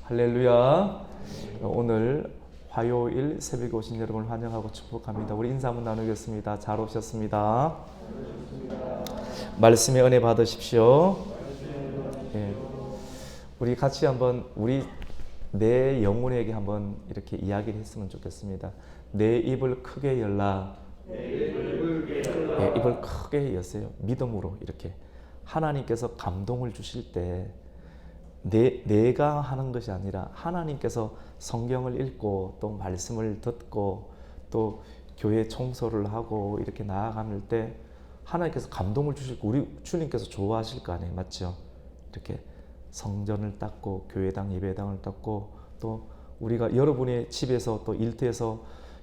할렐루야. 오늘 화요일 새벽에 오신 여러분을 환영하고 축복합니다. 우리 인사 한번 나누겠습니다. 잘 오셨습니다. 말씀의 은혜 받으십시오. 예. 우리 같이 한번 내 영혼에게 한번 이렇게 이야기를 했으면 좋겠습니다. 내 입을 크게 열라. 예, 입을 크게 여세요. 믿음으로 이렇게 하나님께서 감동을 주실 때 내가 하는 것이 아니라 하나님께서 성경을 읽고 또 말씀을 듣고 또 교회 청소를 하고 이렇게 나아갈 때 하나님께서 감동을 주시고 우리 주님께서 좋아하실 거 아니에요. 맞죠? 이렇게 성전을 닦고 교회당 예배당을 닦고 또 우리가 여러분의 집에서 또 일터에서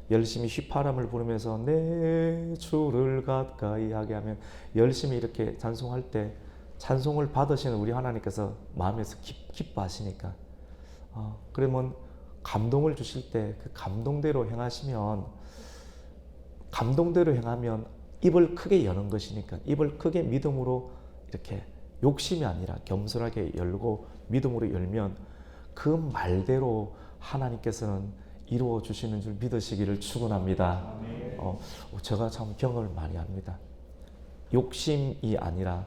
열심히 휘파람을 부르면서 내 주를 가까이 하게 하면 열심히 이렇게 찬송할 때 찬송을 받으시는 우리 하나님께서 마음에서 기뻐하시니까 그러면 감동을 주실 때 그 감동대로 행하면 입을 크게 여는 것이니까 입을 크게 믿음으로 이렇게 욕심이 아니라 겸손하게 열고 믿음으로 열면 그 말대로 하나님께서는 이루어 주시는 줄 믿으시기를 축원합니다. 제가 참 경험을 많이 합니다. 욕심이 아니라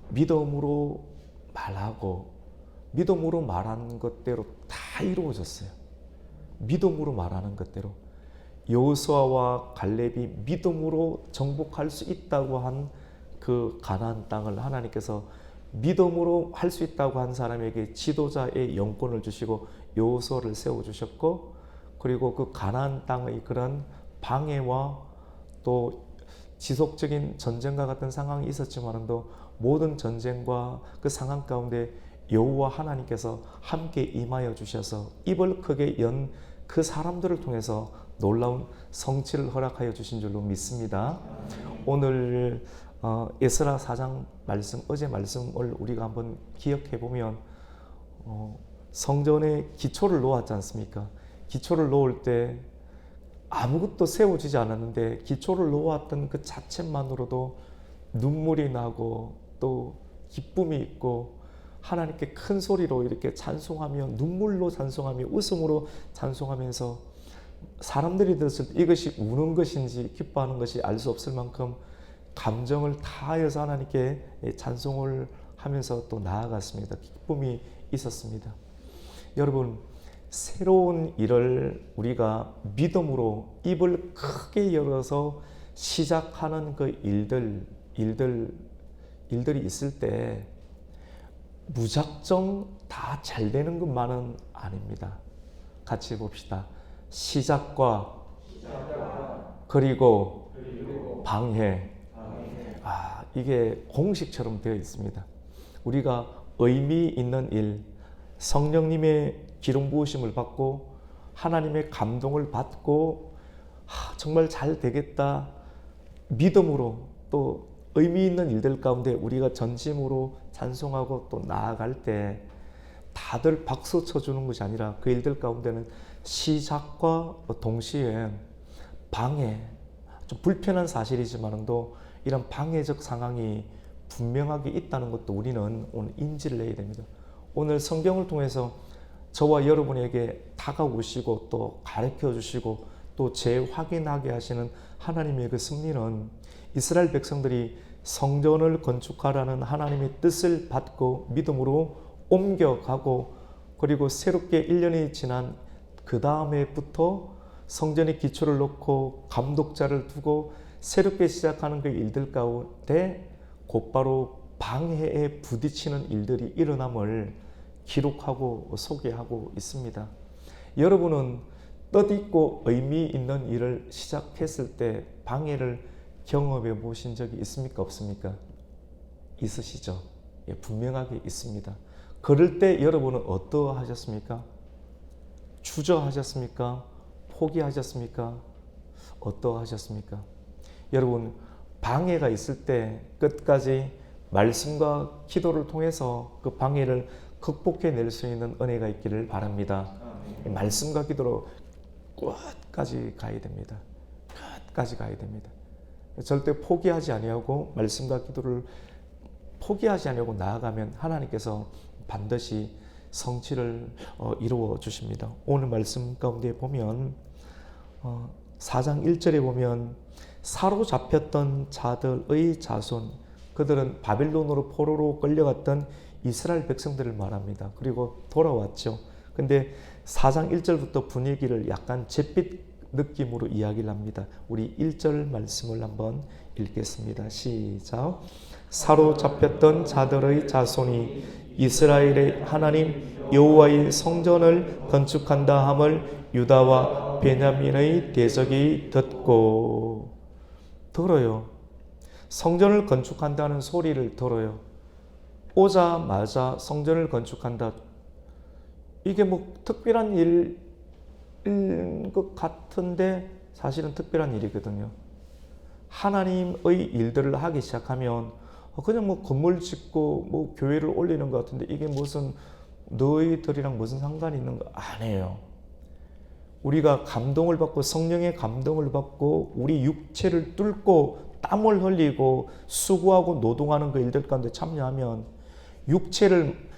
믿음으로 말하고 믿음으로 말한 것대로 다 이루어졌어요. 믿음으로 말하는 것대로 여호수아와 갈렙이 믿음으로 정복할 수 있다고 한 그 가나안 땅을 하나님께서 믿음으로 할 수 있다고 한 사람에게 지도자의 영권을 주시고 여호수아를 세워주셨고 그리고 그 가나안 땅의 그런 방해와 또 지속적인 전쟁과 같은 상황이 있었지만도 모든 전쟁과 그 상황 가운데 여호와 하나님께서 함께 임하여 주셔서 입을 크게 연 그 사람들을 통해서 놀라운 성취를 허락하여 주신 줄로 믿습니다. 오늘 에스라 4장 말씀, 어제 말씀을 우리가 한번 기억해 보면 성전의 기초를 놓았지 않습니까? 기초를 놓을 때 아무것도 세워지지 않았는데 기초를 놓았던 그 자체만으로도 눈물이 나고 또 기쁨이 있고 하나님께 큰 소리로 이렇게 찬송하며 눈물로 찬송하며 웃음으로 찬송하면서 사람들이 들었을 때 이것이 우는 것인지 기뻐하는 것이 알 수 없을 만큼 감정을 다하여서 하나님께 찬송을 하면서 또 나아갔습니다. 기쁨이 있었습니다. 여러분 새로운 일을 우리가 믿음으로 입을 크게 열어서 시작하는 그 일들이 있을 때 무작정 다 잘 되는 것만은 아닙니다. 같이 봅시다. 시작과 그리고 방해. 이게 공식처럼 되어 있습니다. 우리가 의미 있는 일, 성령님의 기름 부으심을 받고 하나님의 감동을 받고 정말 잘 되겠다 믿음으로 또 의미 있는 일들 가운데 우리가 전심으로 찬송하고 또 나아갈 때 다들 박수 쳐주는 것이 아니라 그 일들 가운데는 시작과 동시에 방해, 좀 불편한 사실이지만도 이런 방해적 상황이 분명하게 있다는 것도 우리는 오늘 인지를 해야 됩니다. 오늘 성경을 통해서 저와 여러분에게 다가오시고 또 가르쳐 주시고 또 재확인하게 하시는 하나님의 그 승리는 이스라엘 백성들이 성전을 건축하라는 하나님의 뜻을 받고 믿음으로 옮겨가고 그리고 새롭게 1년이 지난 그 다음에부터 성전의 기초를 놓고 감독자를 두고 새롭게 시작하는 그 일들 가운데 곧바로 방해에 부딪히는 일들이 일어남을 기록하고 소개하고 있습니다. 여러분은 뜻있고 의미 있는 일을 시작했을 때 방해를 경험해 보신 적이 있습니까? 없습니까? 있으시죠? 예, 분명하게 있습니다. 그럴 때 여러분은 어떠하셨습니까? 주저하셨습니까? 포기하셨습니까? 어떠하셨습니까? 여러분 방해가 있을 때 끝까지 말씀과 기도를 통해서 그 방해를 극복해낼 수 있는 은혜가 있기를 바랍니다. 말씀과 기도로 끝까지 가야 됩니다. 끝까지 가야 됩니다. 절대 포기하지 아니하고 말씀과 기도를 포기하지 아니하고 나아가면 하나님께서 반드시 성취를 이루어 주십니다. 오늘 말씀 가운데 보면 4장 1절에 보면 사로잡혔던 자들의 자손, 그들은 바빌론으로 포로로 끌려갔던 이스라엘 백성들을 말합니다. 그리고 돌아왔죠. 근데 4장 1절부터 분위기를 약간 잿빛 느낌으로 이야기를 합니다. 우리 1절 말씀을 한번 읽겠습니다. 시작. 사로잡혔던 자들의 자손이 이스라엘의 하나님 여호와의 성전을 건축한다 함을 유다와 베냐민의 대적이 듣고, 들어요. 성전을 건축한다는 소리를 들어요. 오자마자 성전을 건축한다. 이게 뭐 특별한 일인 것 같은데 사실은 특별한 일이거든요. 하나님의 일들을 하기 시작하면 그냥 뭐 건물 짓고 뭐 교회를 올리는 것 같은데 이게 무슨 너희들이랑 무슨 상관이 있는 거 아니에요. 우리가 감동을 받고 성령의 감동을 받고 우리 육체를 뚫고 땀을 흘리고 수고하고 노동하는 그 일들 가운데 참여하면 육체를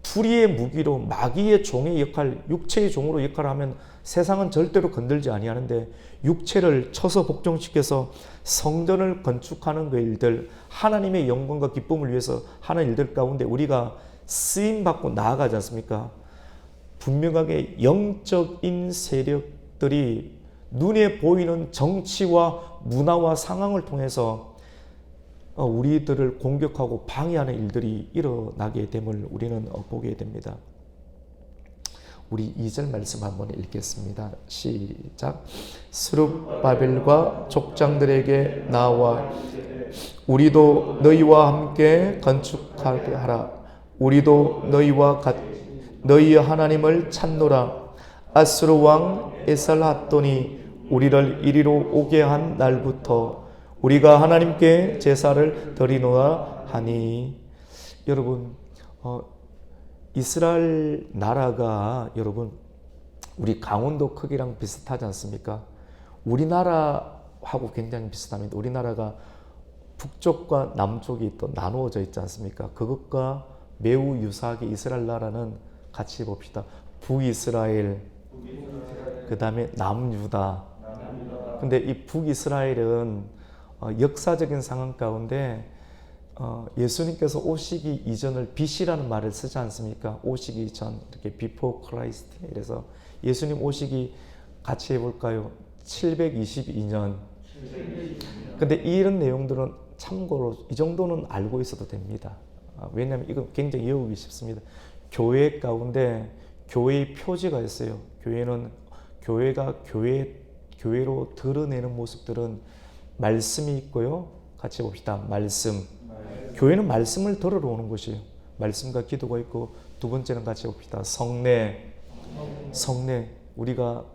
불의의 무기로 마귀의 종의 역할, 육체의 종으로 역할을 하면 세상은 절대로 건들지 아니하는데 육체를 쳐서 복종시켜서 성전을 건축하는 그 일들, 하나님의 영광과 기쁨을 위해서 하는 일들 가운데 우리가 쓰임받고 나아가지 않습니까? 분명하게 영적인 세력들이 눈에 보이는 정치와 문화와 상황을 통해서 우리들을 공격하고 방해하는 일들이 일어나게 됨을 우리는 보게 됩니다. 우리 2절 말씀 한번 읽겠습니다. 시작. 스룹바벨과 족장들에게 나와 우리도 너희와 함께 건축하게 하라. 우리도 너희와 너희의 하나님을 찾노라. 아수르 왕 에살핫돈이 우리를 이리로 오게 한 날부터 우리가 하나님께 제사를 드리노라 하니. 여러분, 이스라엘 나라가 여러분 우리 강원도 크기랑 비슷하지 않습니까? 우리나라하고 굉장히 비슷합니다. 우리나라가 북쪽과 남쪽이 또 나누어져 있지 않습니까? 그것과 매우 유사하게 이스라엘 나라는 같이 봅시다. 북이스라엘, 그 다음에 남유다. 근데 이 북이스라엘은 역사적인 상황 가운데 예수님께서 오시기 이전을 BC라는 말을 쓰지 않습니까? 오시기 전, 이렇게 before Christ. 그래서 예수님 오시기 같이 해볼까요? 722년. 근데 이런 내용들은 참고로 이 정도는 알고 있어도 됩니다. 왜냐하면 이건 굉장히 외우기 쉽습니다. 교회 가운데 교회의 표지가 있어요. 교회가 교회로 드러내는 모습들은 말씀이 있고요. 같이 봅시다. 말씀. 교회는 말씀을 들으러 오는 곳이에요. 말씀과 기도가 있고, 두 번째는 같이 봅시다. 성례. 우리가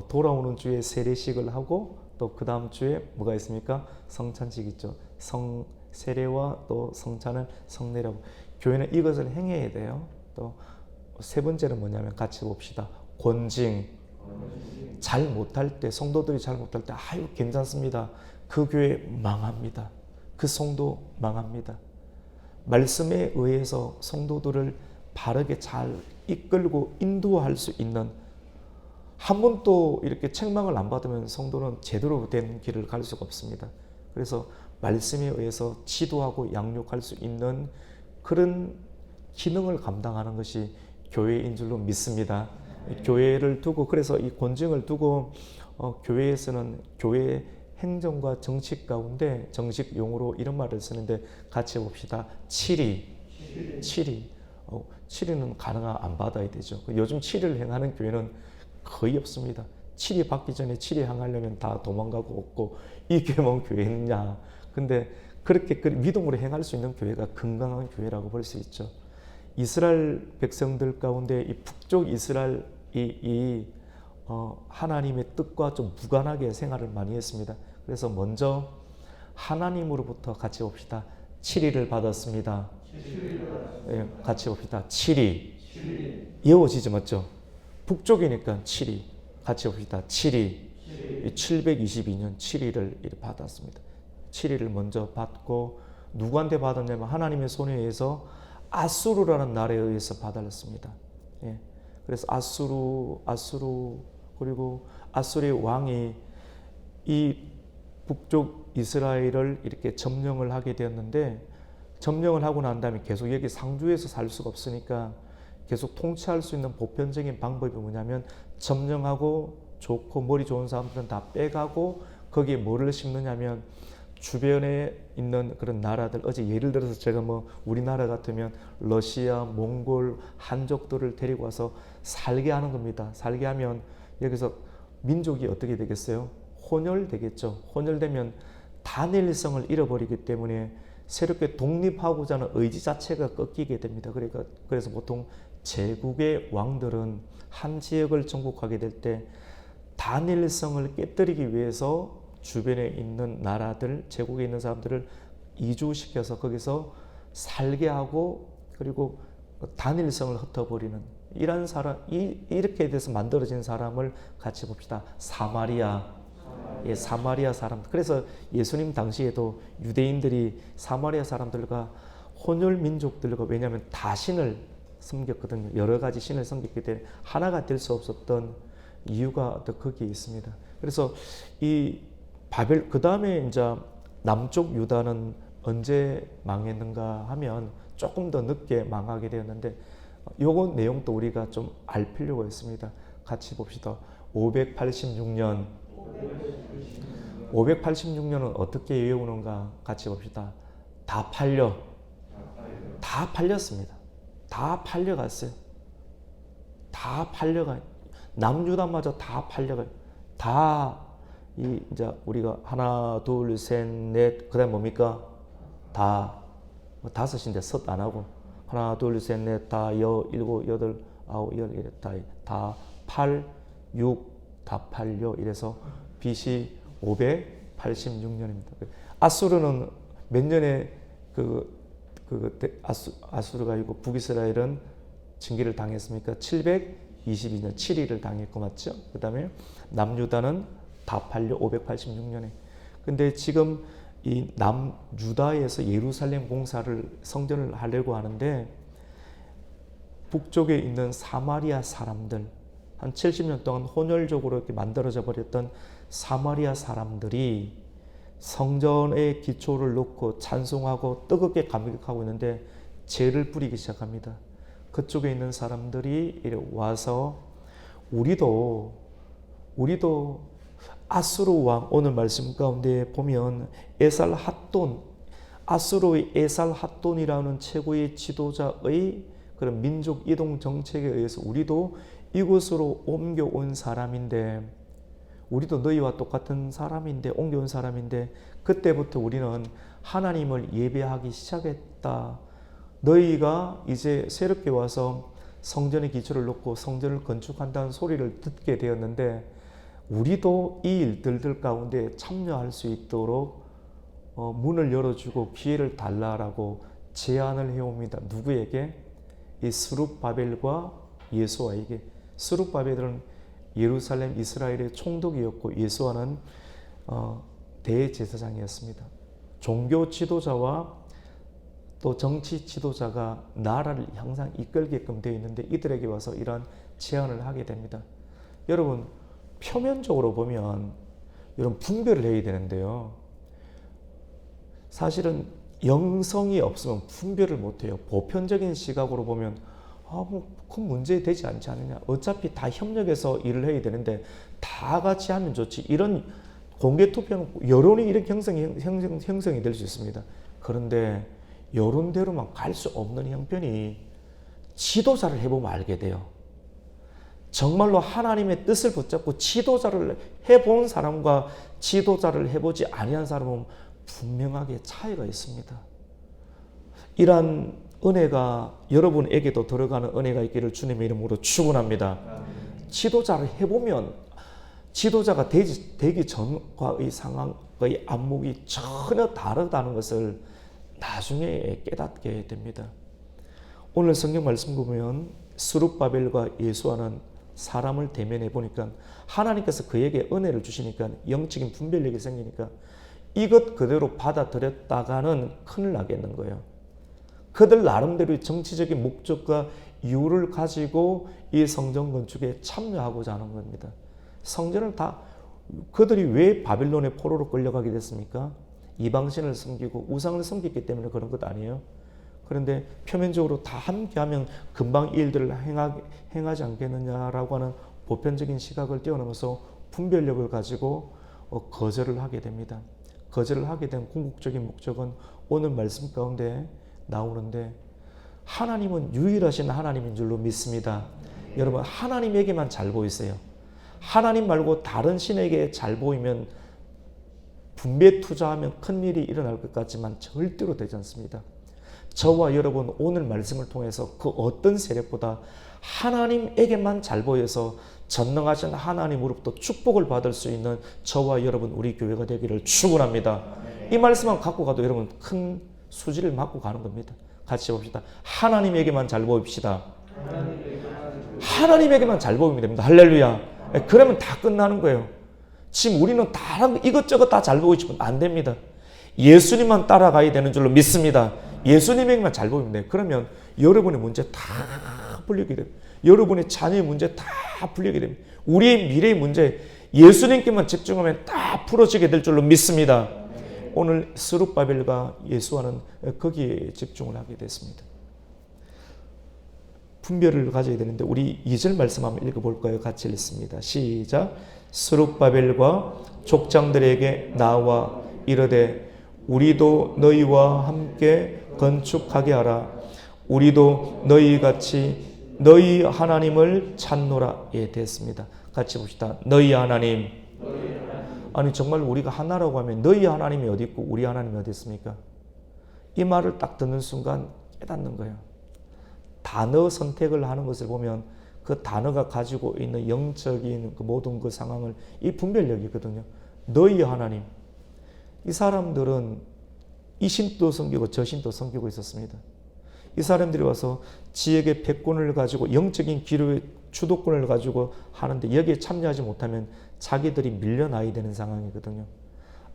돌아오는 주에 세례식을 하고 또 그 다음 주에 뭐가 있습니까? 성찬식 있죠. 세례와 또 성찬을 성례라고. 교회는 이것을 행해야 돼요. 또 세 번째는 뭐냐면 같이 봅시다. 권징. 잘 못할 때, 성도들이 잘 못할 때 아유 괜찮습니다. 그 교회 망합니다. 그 성도 망합니다. 말씀에 의해서 성도들을 바르게 잘 이끌고 인도할 수 있는, 한 번도 이렇게 책망을 안 받으면 성도는 제대로 된 길을 갈 수가 없습니다. 그래서 말씀에 의해서 지도하고 양육할 수 있는 그런 기능을 감당하는 것이 교회인 줄로 믿습니다. 교회를 두고, 그래서 이 권징을 두고 교회에서는 교회 행정과 정식 가운데 정식 용어로 이런 말을 쓰는데 같이 봅시다. 칠의. 칠의는 가능하면 안 받아야 되죠. 요즘 칠의를 행하는 교회는 거의 없습니다. 칠의 받기 전에 칠의 행하려면 다 도망가고 없고, 이 교회만 교회냐. 근데 그렇게 믿음으로 행할 수 있는 교회가 건강한 교회라고 볼 수 있죠. 이스라엘 백성들 가운데 이 북쪽 이스라엘이 하나님의 뜻과 좀 무관하게 생활을 많이 했습니다. 그래서 먼저 하나님으로부터 같이 봅시다. 칠의를 받았습니다. 네, 같이 봅시다. 칠의. 이어지죠, 맞죠? 북쪽이니까 칠의. 같이 봅시다. 칠의. 722년 칠의를 받았습니다. 칠의를 먼저 받고 누구한테 받았냐면 하나님의 손에 의해서 아수르라는 나라에 의해서 받았습니다. 예. 그래서 아수르 그리고 아수르의 왕이 이 북쪽 이스라엘을 이렇게 점령을 하게 되었는데, 점령을 하고 난 다음에 계속 여기 상주에서 살 수가 없으니까 계속 통치할 수 있는 보편적인 방법이 뭐냐면, 점령하고 좋고 머리 좋은 사람들은 다 빼가고 거기에 뭐를 심느냐면 주변에 있는 그런 나라들, 어제 예를 들어서 제가 뭐 우리나라 같으면 러시아, 몽골, 한족들을 데리고 와서 살게 하는 겁니다. 살게 하면 여기서 민족이 어떻게 되겠어요? 혼혈되겠죠. 혼혈되면 단일성을 잃어버리기 때문에 새롭게 독립하고자 하는 의지 자체가 꺾이게 됩니다. 그래서 보통 제국의 왕들은 한 지역을 정복하게 될 때 단일성을 깨뜨리기 위해서 주변에 있는 나라들, 제국에 있는 사람들을 이주시켜서 거기서 살게 하고, 그리고 단일성을 흩어버리는 이런 이렇게 돼서 만들어진 사람을 같이 봅시다. 사마리아. 예, 사마리아 사람. 그래서 예수님 당시에도 유대인들이 사마리아 사람들과 혼혈 민족들과, 왜냐하면 다 신을 섬겼거든요. 여러 가지 신을 섬겼기 때문에 하나가 될 수 없었던 이유가 또 거기에 있습니다. 그래서 이 바벨, 그 다음에 이제 남쪽 유다는 언제 망했는가 하면 조금 더 늦게 망하게 되었는데, 요거 내용도 우리가 좀 알 필요가 있습니다. 같이 봅시다. 586년은 어떻게 외우는가 같이 봅시다. 다 팔렸습니다. 다 팔려갔어요. 다 팔려가. 남유다마저 다 팔려가요. 이제 우리가 하나, 둘, 셋, 넷, 그 다음 뭡니까? 다섯인데 섯 안 하고, 하나, 둘, 셋, 넷, 다, 일곱, 여덟, 아홉, 열, 이래 다, 팔, 육, 다 팔려. 이래서 BC 586년입니다. 아수르는 몇 년에 아수르가 아니고 북이스라엘은 징계를 당했습니까? 722년 7일을 당했고, 맞죠? 그 다음에 남유다는 다 팔려 586년에. 근데 지금 이 남유다에서 예루살렘 공사를, 성전을 하려고 하는데, 북쪽에 있는 사마리아 사람들, 한 70년 동안 혼혈적으로 이렇게 만들어져 버렸던 사마리아 사람들이 성전의 기초를 놓고 찬송하고 뜨겁게 감격하고 있는데 죄를 뿌리기 시작합니다. 그쪽에 있는 사람들이 와서 우리도 아수르 왕, 오늘 말씀 가운데 보면 에살핫돈, 아수르의 에살핫돈이라는 최고의 지도자의 그런 민족 이동 정책에 의해서 우리도 이곳으로 옮겨온 사람인데, 우리도 너희와 똑같은 사람인데, 옮겨온 사람인데, 그때부터 우리는 하나님을 예배하기 시작했다. 너희가 이제 새롭게 와서 성전의 기초를 놓고 성전을 건축한다는 소리를 듣게 되었는데, 우리도 이 일들들 가운데 참여할 수 있도록 문을 열어주고 기회를 달라라고 제안을 해옵니다. 누구에게? 이 스룹바벨과 예수아에게. 스룹바벨은 예루살렘 이스라엘의 총독이었고, 예수아는 대제사장이었습니다. 종교 지도자와 또 정치 지도자가 나라를 항상 이끌게끔 되어 있는데, 이들에게 와서 이러한 제안을 하게 됩니다. 여러분, 표면적으로 보면 이런 분별을 해야 되는데요, 사실은 영성이 없으면 분별을 못해요. 보편적인 시각으로 보면 큰 문제 되지 않지 않느냐, 어차피 다 협력해서 일을 해야 되는데 다 같이 하면 좋지, 이런 공개 투표는 여론이 이렇게 형성이 될 수 있습니다. 그런데 여론대로만 갈 수 없는 형편이 지도자를 해보면 알게 돼요. 정말로 하나님의 뜻을 붙잡고 지도자를 해본 사람과 지도자를 해보지 아니한 사람은 분명하게 차이가 있습니다. 이러한 은혜가 여러분에게도 들어가는 은혜가 있기를 주님의 이름으로 축원합니다. 지도자를 해보면 지도자가 되기 전과의 상황의 안목이 전혀 다르다는 것을 나중에 깨닫게 됩니다. 오늘 성경 말씀 보면 스룹바벨과 예수아는 사람을 대면해 보니까 하나님께서 그에게 은혜를 주시니까 영적인 분별력이 생기니까 이것 그대로 받아들였다가는 큰일 나겠는 거예요. 그들 나름대로의 정치적인 목적과 이유를 가지고 이 성전 건축에 참여하고자 하는 겁니다. 성전을 다 그들이 왜 바빌론의 포로로 끌려가게 됐습니까? 이방신을 섬기고 우상을 섬겼기 때문에 그런 것 아니에요? 그런데 표면적으로 다 함께하면 금방 이 일들을 행하지 않겠느냐라고 하는 보편적인 시각을 뛰어넘어서 분별력을 가지고 거절을 하게 됩니다. 거절을 하게 된 궁극적인 목적은 오늘 말씀 가운데 나오는데, 하나님은 유일하신 하나님인 줄로 믿습니다. 여러분, 하나님에게만 잘 보이세요. 하나님 말고 다른 신에게 잘 보이면 분배 투자하면 큰일이 일어날 것 같지만 절대로 되지 않습니다. 저와 여러분 오늘 말씀을 통해서 그 어떤 세력보다 하나님에게만 잘 보여서 전능하신 하나님으로부터 축복을 받을 수 있는 저와 여러분 우리 교회가 되기를 축원합니다. 이 말씀만 갖고 가도 여러분 큰 수지를 맞고 가는 겁니다. 같이 봅시다. 하나님에게만 잘 보입시다. 하나님에게만 잘 보이면 됩니다. 할렐루야. 그러면 다 끝나는 거예요. 지금 우리는 다른 이것저것 다 잘 보고 싶으면 안 됩니다. 예수님만 따라가야 되는 줄로 믿습니다. 예수님에게만 잘 보이면 돼요. 그러면 여러분의 문제 다 풀리게 됩니다. 여러분의 자녀의 문제 다 풀리게 됩니다. 우리의 미래의 문제 예수님께만 집중하면 다 풀어지게 될 줄로 믿습니다. 오늘 스룹바벨과 예수와는 거기에 집중을 하게 됐습니다. 분별을 가져야 되는데 우리 2절 말씀 한번 읽어볼까요? 같이 읽습니다. 시작. 스룹바벨과 족장들에게 나와 이르되 우리도 너희와 함께 건축하게 하라. 우리도 너희같이 너희 하나님을 찾노라. 예, 됐습니다. 같이 봅시다. 너희 하나님. 아니 정말 우리가 하나라고 하면 너희 하나님이 어디 있고 우리 하나님이 어디 있습니까? 이 말을 딱 듣는 순간 깨닫는 거예요. 단어 선택을 하는 것을 보면 그 단어가 가지고 있는 영적인 그 모든 그 상황을 이 분별력이거든요. 너희 하나님. 이 사람들은 이 신도 섬기고 저 신도 섬기고 있었습니다. 이 사람들이 와서 지역의 패권을 가지고 영적인 기류의 주도권을 가지고 하는데 여기에 참여하지 못하면 자기들이 밀려나야 되는 상황이거든요.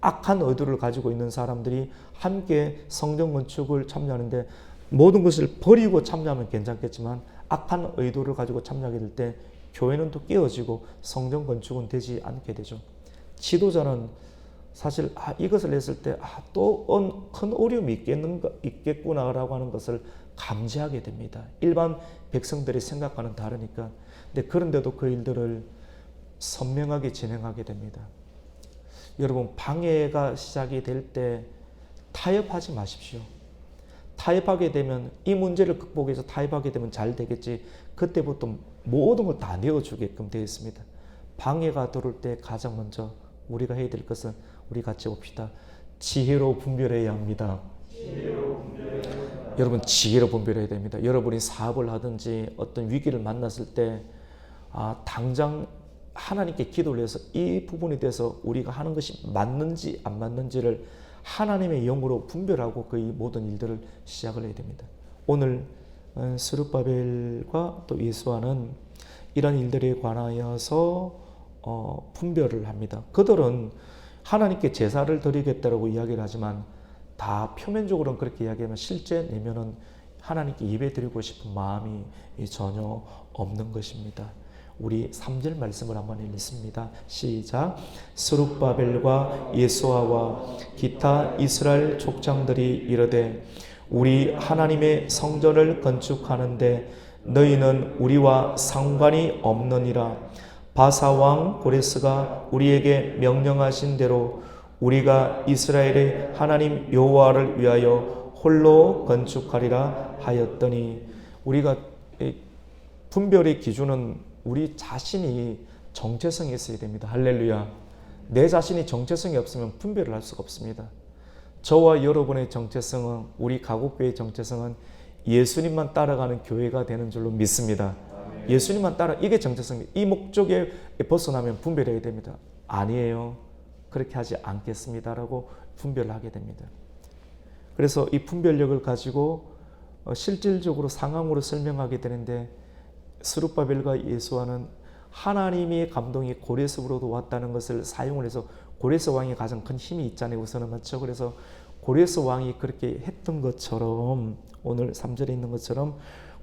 악한 의도를 가지고 있는 사람들이 함께 성전 건축을 참여하는데 모든 것을 버리고 참여하면 괜찮겠지만 악한 의도를 가지고 참여하게 될 때 교회는 또 깨어지고 성전 건축은 되지 않게 되죠. 지도자는 사실 이것을 했을 때 또 큰 어려움이 있겠구나라고 하는 것을 감지하게 됩니다. 일반 백성들이 생각과는 다르니까. 근데 그런데도 그 일들을 선명하게 진행하게 됩니다. 여러분 방해가 시작이 될 때 타협하지 마십시오. 타협하게 되면 이 문제를 극복해서 타협하게 되면 잘 되겠지. 그때부터 모든 걸 다 내어주게끔 되어 있습니다. 방해가 들어올 때 가장 먼저 우리가 해야 될 것은 우리 같이 봅시다. 지혜로 분별해야 합니다. 여러분 지혜로 분별해야 됩니다. 여러분이 사업을 하든지 어떤 위기를 만났을 때 당장 하나님께 기도를 해서 이 부분에 대해서 우리가 하는 것이 맞는지 안 맞는지를 하나님의 영으로 분별하고 그 모든 일들을 시작을 해야 됩니다. 오늘 스룹바벨과 또 예수와는 이런 일들에 관하여서 분별을 합니다. 그들은 하나님께 제사를 드리겠다라고 이야기를 하지만 다 표면적으로는 그렇게 이야기하면 실제 내면은 하나님께 예배 드리고 싶은 마음이 전혀 없는 것입니다. 우리 3절 말씀을 한번 읽습니다. 시작. 스룹바벨과 예수아와 기타 이스라엘 족장들이 이르되 우리 하나님의 성전을 건축하는데 너희는 우리와 상관이 없느니라. 바사 왕 고레스가 우리에게 명령하신 대로 우리가 이스라엘의 하나님 여호와를 위하여 홀로 건축하리라 하였더니, 우리가 분별의 기준은 우리 자신이 정체성이 있어야 됩니다. 할렐루야. 내 자신이 정체성이 없으면 분별을 할 수가 없습니다. 저와 여러분의 정체성은, 우리 가곡교회의 정체성은 예수님만 따라가는 교회가 되는 줄로 믿습니다. 예수님만 따라, 이게 정체성입니다. 이 목적에 벗어나면 분별해야 됩니다. 아니에요. 그렇게 하지 않겠습니다라고 분별을 하게 됩니다. 그래서 이 분별력을 가지고 실질적으로 상황으로 설명하게 되는데, 스룹바벨과 예수와는 하나님의 감동이 고레스로부터 왔다는 것을 사용을 해서, 고레스 왕이 가장 큰 힘이 있잖아요. 우선은 맞죠. 그래서 고레스 왕이 그렇게 했던 것처럼, 오늘 3절에 있는 것처럼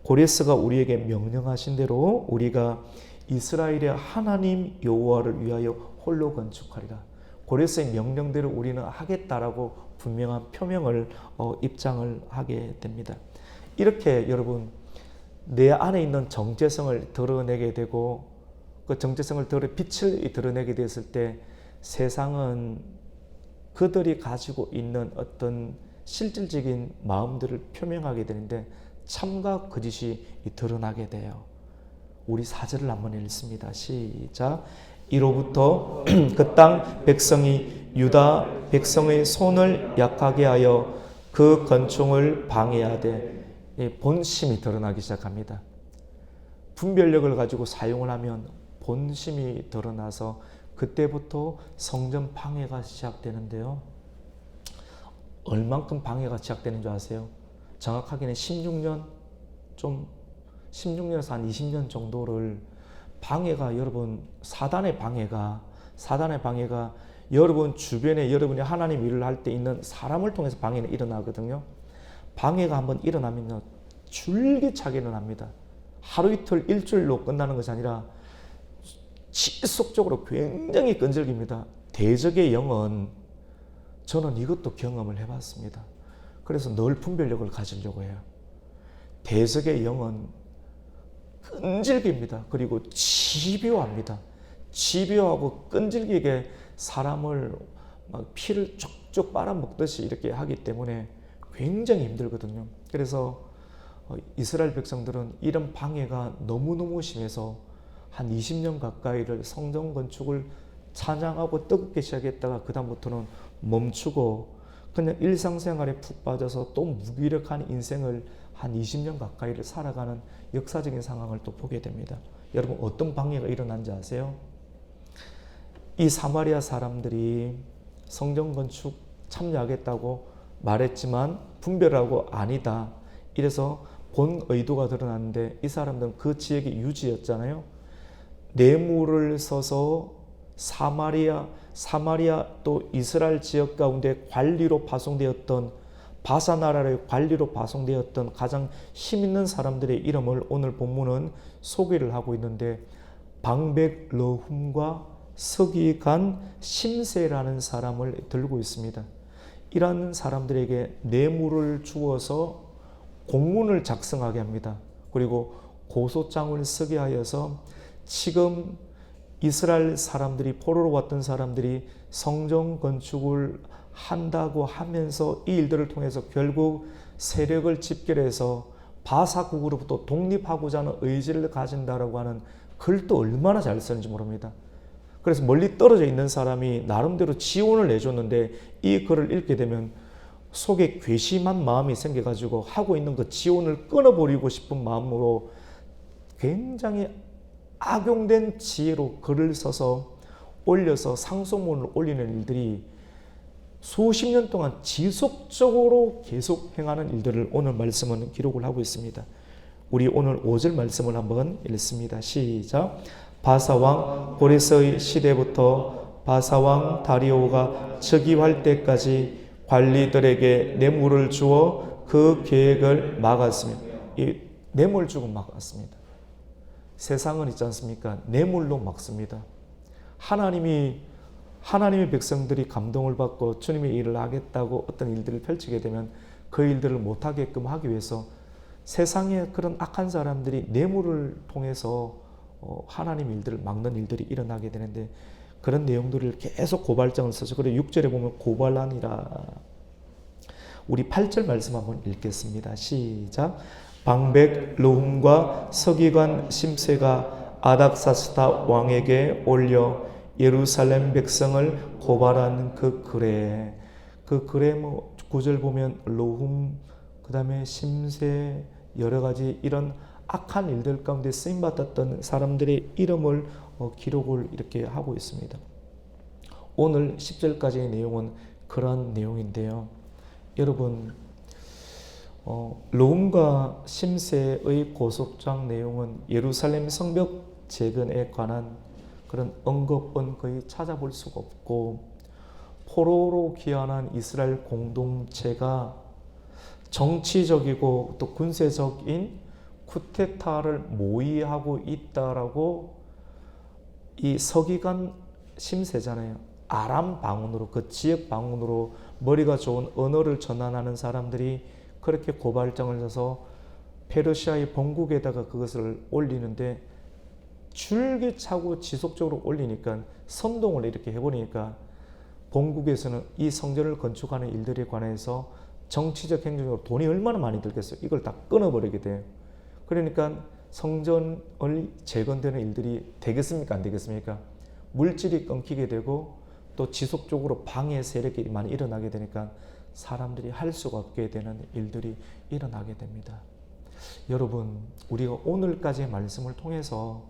고레스가 우리에게 명령하신 대로 우리가 이스라엘의 하나님 여호와를 위하여 홀로 건축하리라. 고레스의 명령대로 우리는 하겠다라고 분명한 표명을 입장을 하게 됩니다. 이렇게 여러분 내 안에 있는 정체성을 드러내게 되고 그 정체성을 빛을 드러내게 됐을 때 세상은 그들이 가지고 있는 어떤 실질적인 마음들을 표명하게 되는데 참과 거짓이 드러나게 돼요. 우리 4절을 한번 읽습니다. 시작. 이로부터 그 땅 백성이 유다 백성의 손을 약하게 하여 그 건축을 방해하되 본심이 드러나기 시작합니다. 분별력을 가지고 사용을 하면 본심이 드러나서 그때부터 성전 방해가 시작되는데요. 얼만큼 방해가 시작되는 줄 아세요? 정확하게는 16년에서 한 20년 정도를 방해가 여러분 사단의 방해가 여러분 주변에 여러분이 하나님 일을 할 때 있는 사람을 통해서 방해는 일어나거든요. 방해가 한번 일어나면 줄기차게 일어납니다. 하루 이틀 일주일로 끝나는 것이 아니라 지속적으로 굉장히 끈질깁니다. 대적의 영은 저는 이것도 경험을 해봤습니다. 그래서 늘 분별력을 가지려고 해요. 대적의 영은 끈질깁니다. 그리고 집요합니다. 집요하고 끈질기게 사람을 막 피를 쭉쭉 빨아먹듯이 이렇게 하기 때문에 굉장히 힘들거든요. 그래서 이스라엘 백성들은 이런 방해가 너무너무 심해서 한 20년 가까이를 성전 건축을 찬양하고 뜨겁게 시작했다가 그 다음부터는 멈추고 그냥 일상생활에 푹 빠져서 또 무기력한 인생을 한 20년 가까이를 살아가는 역사적인 상황을 또 보게 됩니다. 여러분 어떤 방해가 일어난지 아세요? 이 사마리아 사람들이 성전 건축 참여하겠다고 말했지만 분별하고 아니다. 이래서 본 의도가 드러났는데 이 사람들은 그 지역의 유지였잖아요. 뇌물을 써서 사마리아 또 이스라엘 지역 가운데 관리로 파송되었던 바사 나라의 관리로 파송되었던 가장 힘 있는 사람들의 이름을 오늘 본문은 소개를 하고 있는데 방백 러훔과 서기관 심세라는 사람을 들고 있습니다. 이런 사람들에게 뇌물을 주어서 공문을 작성하게 합니다. 그리고 고소장을 쓰게 하여서 지금 이스라엘 사람들이 포로로 왔던 사람들이 성전 건축을 한다고 하면서 이 일들을 통해서 결국 세력을 집결해서 바사국으로부터 독립하고자 하는 의지를 가진다라고 하는 글도 얼마나 잘 쓰는지 모릅니다. 그래서 멀리 떨어져 있는 사람이 나름대로 지원을 내줬는데 이 글을 읽게 되면 속에 괘씸한 마음이 생겨가지고 하고 있는 그 지원을 끊어버리고 싶은 마음으로 굉장히 악용된 지혜로 글을 써서 올려서 상소문을 올리는 일들이 수십 년 동안 지속적으로 계속 행하는 일들을 오늘 말씀은 기록을 하고 있습니다. 우리 오늘 5절 말씀을 한번 읽습니다. 시작. 바사왕 고레스의 시대부터 바사왕 다리오가 즉위할 때까지 관리들에게 뇌물을 주어 그 계획을 막았으며 이 뇌물 주고 막았습니다. 세상은 있지 않습니까? 뇌물로 막습니다. 하나님의 백성들이 감동을 받고 주님의 일을 하겠다고 어떤 일들을 펼치게 되면 그 일들을 못하게끔 하기 위해서 세상에 그런 악한 사람들이 뇌물을 통해서 하나님 일들을 막는 일들이 일어나게 되는데 그런 내용들을 계속 고발장을 써서 그리고 6절에 보면 고발하니라. 우리 8절 말씀 한번 읽겠습니다. 시작. 방백 르훔과 서기관 심세가 아닥사스다 왕에게 올려 예루살렘 백성을 고발한 그 글에 9절 보면 르훔 그 다음에 심세 여러 가지 이런 악한 일들 가운데 쓰임받았던 사람들의 이름을 기록을 이렇게 하고 있습니다. 오늘 10절까지의 내용은 그런 내용인데요. 여러분 르훔과 심세의 고소장 내용은 예루살렘 성벽 재건에 관한 그런 언급은 거의 찾아볼 수가 없고 포로로 귀환한 이스라엘 공동체가 정치적이고 또 군사적인 쿠데타를 모의하고 있다라고 이 서기관 심세잖아요. 아람 방언으로, 그 지역 방언으로 머리가 좋은 언어를 전환하는 사람들이 그렇게 고발장을 써서 페르시아의 본국에다가 그것을 올리는데 줄기차고 지속적으로 올리니까, 선동을 이렇게 해버리니까 본국에서는 이 성전을 건축하는 일들에 관해서 정치적 행정적으로 돈이 얼마나 많이 들겠어요. 이걸 다 끊어버리게 돼요. 그러니까 성전을 재건되는 일들이 되겠습니까? 안 되겠습니까? 물질이 끊기게 되고 또 지속적으로 방해 세력이 많이 일어나게 되니까 사람들이 할 수가 없게 되는 일들이 일어나게 됩니다. 여러분, 우리가 오늘까지의 말씀을 통해서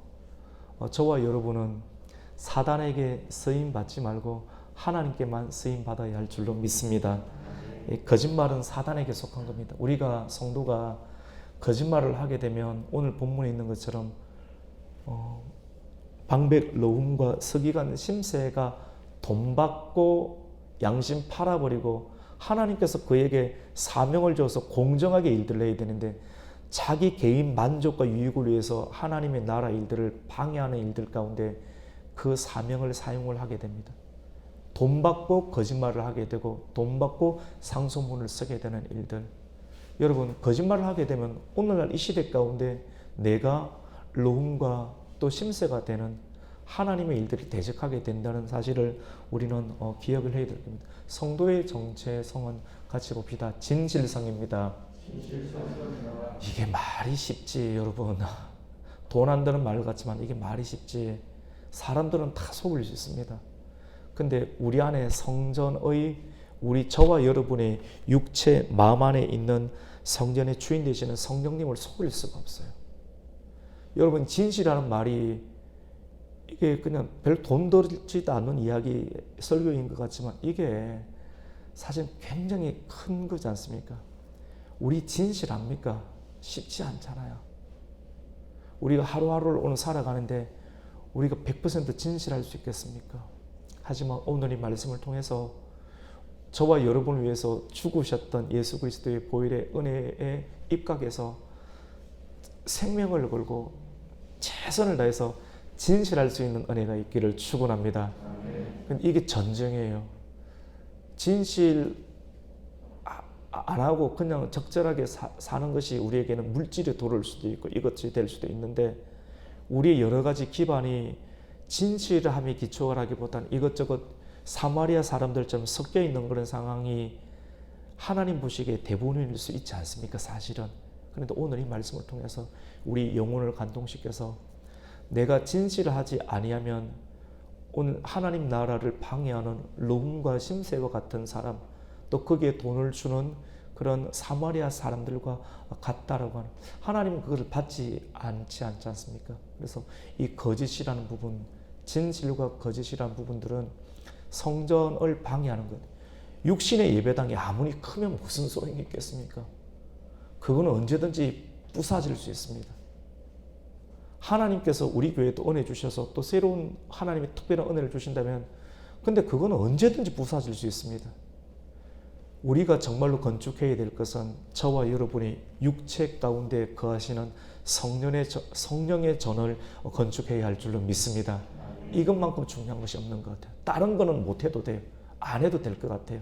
저와 여러분은 사단에게 쓰임 받지 말고 하나님께만 쓰임 받아야 할 줄로 믿습니다. 거짓말은 사단에게 속한 겁니다. 우리가 성도가 거짓말을 하게 되면 오늘 본문에 있는 것처럼 방백 러훔과 서기관 심세가 돈 받고 양심 팔아버리고, 하나님께서 그에게 사명을 줘서 공정하게 일들을 해야 되는데 자기 개인 만족과 유익을 위해서 하나님의 나라 일들을 방해하는 일들 가운데 그 사명을 사용을 하게 됩니다. 돈 받고 거짓말을 하게 되고 돈 받고 상소문을 쓰게 되는 일들. 여러분, 거짓말을 하게 되면 오늘날 이 시대 가운데 내가 러훔과 또 심세가 되는 하나님의 일들이 대적하게 된다는 사실을 우리는 기억을 해야 될 겁니다. 성도의 정체성은 같이 봅시다. 진실성입니다. 이게 말이 쉽지 여러분. 돈 안 드는 말 같지만 이게 말이 쉽지. 사람들은 다 속을 수 있습니다. 근데 우리 안에 성전의, 우리 저와 여러분의 육체 마음 안에 있는 성전의 주인 되시는 성령님을 속일 수가 없어요. 여러분, 진실이라는 말이 이게 그냥 별 돈 들지도 않는 이야기 설교인 것 같지만 이게 사실 굉장히 큰 거지 않습니까? 우리 진실합니까? 쉽지 않잖아요. 우리가 하루하루를 오늘 살아가는데 우리가 100% 진실할 수 있겠습니까? 하지만 오늘 이 말씀을 통해서 저와 여러분을 위해서 죽으셨던 예수 그리스도의 보혈의 은혜에 입각해서 생명을 걸고 최선을 다해서 진실할 수 있는 은혜가 있기를 축원합니다. 근데 이게 전쟁이에요. 진실 안 하고 그냥 적절하게 사는 것이 우리에게는 물질의 도를 수도 있고 이것이 될 수도 있는데, 우리의 여러 가지 기반이 진실함에 기초하기보다는 이것저것 사마리아 사람들처럼 섞여 있는 그런 상황이 하나님 보시기에 대부분일 수 있지 않습니까? 사실은. 그런데 오늘 이 말씀을 통해서 우리 영혼을 감동시켜서 내가 진실을 하지 아니하면 오늘 하나님 나라를 방해하는 러훔과 심세와 같은 사람, 또 거기에 돈을 주는 그런 사마리아 사람들과 같다라고 하는, 하나님은 그것을 받지 않지 않습니까? 그래서 이 거짓이라는 부분, 진실과 거짓이라는 부분들은 성전을 방해하는 것. 육신의 예배당이 아무리 크면 무슨 소용이 있겠습니까? 그거는 언제든지 부사질 수 있습니다. 하나님께서 우리 교회도 은혜 주셔서 또 새로운 하나님의 특별한 은혜를 주신다면, 근데 그거는 언제든지 부사질 수 있습니다. 우리가 정말로 건축해야 될 것은 저와 여러분이 육체 가운데 거하시는 성령의 전을 건축해야 할 줄로 믿습니다. 이것만큼 중요한 것이 없는 것 같아요. 다른 거는 못해도 돼요. 안 해도 될 것 같아요.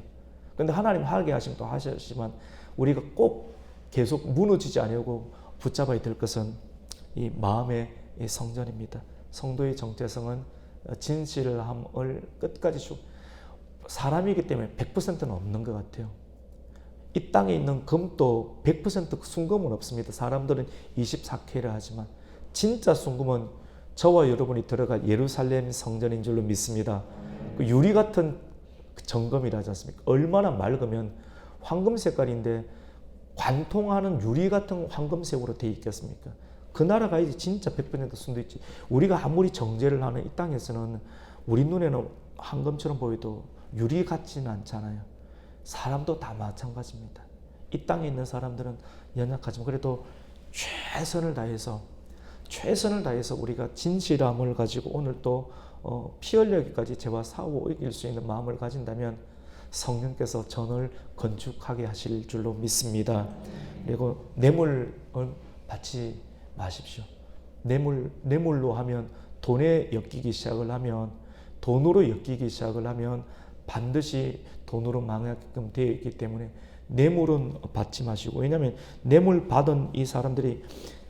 그런데 하나님 하게 하시면 또 하시지만 우리가 꼭 계속 무너지지 않으려고 붙잡아야 될 것은 이 마음의 이 성전입니다. 성도의 정체성은 진실함을 끝까지 사람이기 때문에 100%는 없는 것 같아요. 이 땅에 있는 금도 100% 순금은 없습니다. 사람들은 24K를 하지만 진짜 순금은 저와 여러분이 들어갈 예루살렘 성전인 줄로 믿습니다. 그 유리 같은 정금이라지 않습니까? 얼마나 맑으면 황금 색깔인데 관통하는 유리 같은 황금색으로 되어 있겠습니까? 그 나라 가야지 진짜 100% 순도 있지. 우리가 아무리 정제를 하는 이 땅에서는 우리 눈에는 황금처럼 보여도 유리 같지는 않잖아요. 사람도 다 마찬가지입니다. 이 땅에 있는 사람들은 연약하지만 그래도 최선을 다해서 우리가 진실함을 가지고 오늘 또 피 흘려기까지 죄와 싸워 이길 수 있는 마음을 가진다면 성령께서 전을 건축하게 하실 줄로 믿습니다. 그리고 뇌물을 받지 마십시오. 뇌물로 하면 돈에 엮이기 시작을 하면 돈으로 엮이기 시작을 하면 반드시 돈으로 망하게끔 되어 있기 때문에 뇌물은 받지 마시고, 왜냐하면 뇌물 받은 이 사람들이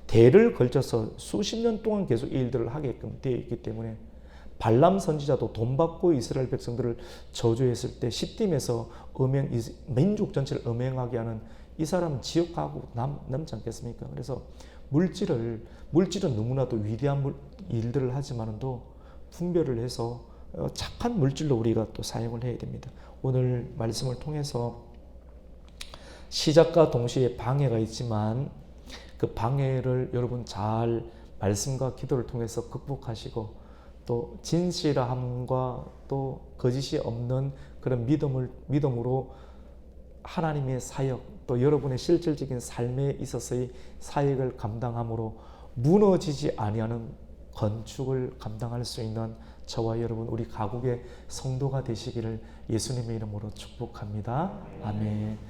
대를 걸쳐서 수십 년 동안 계속 이 일들을 하게끔 되어 있기 때문에 발람 선지자도 돈 받고 이스라엘 백성들을 저주했을 때 시딤에서 민족 전체를 음행하게 하는 이 사람은 지옥 가고 남지 않겠습니까? 그래서 물질은 너무나도 위대한 일들을 하지만도 분별을 해서 착한 물질로 우리가 또 사용을 해야 됩니다. 오늘 말씀을 통해서 시작과 동시에 방해가 있지만 그 방해를 여러분 잘 말씀과 기도를 통해서 극복하시고, 또 진실함과 또 거짓이 없는 그런 믿음으로 하나님의 사역, 또 여러분의 실질적인 삶에 있어서의 사역을 감당함으로 무너지지 아니하는 건축을 감당할 수 있는 저와 여러분, 우리 가국의 성도가 되시기를 예수님의 이름으로 축복합니다. 아멘.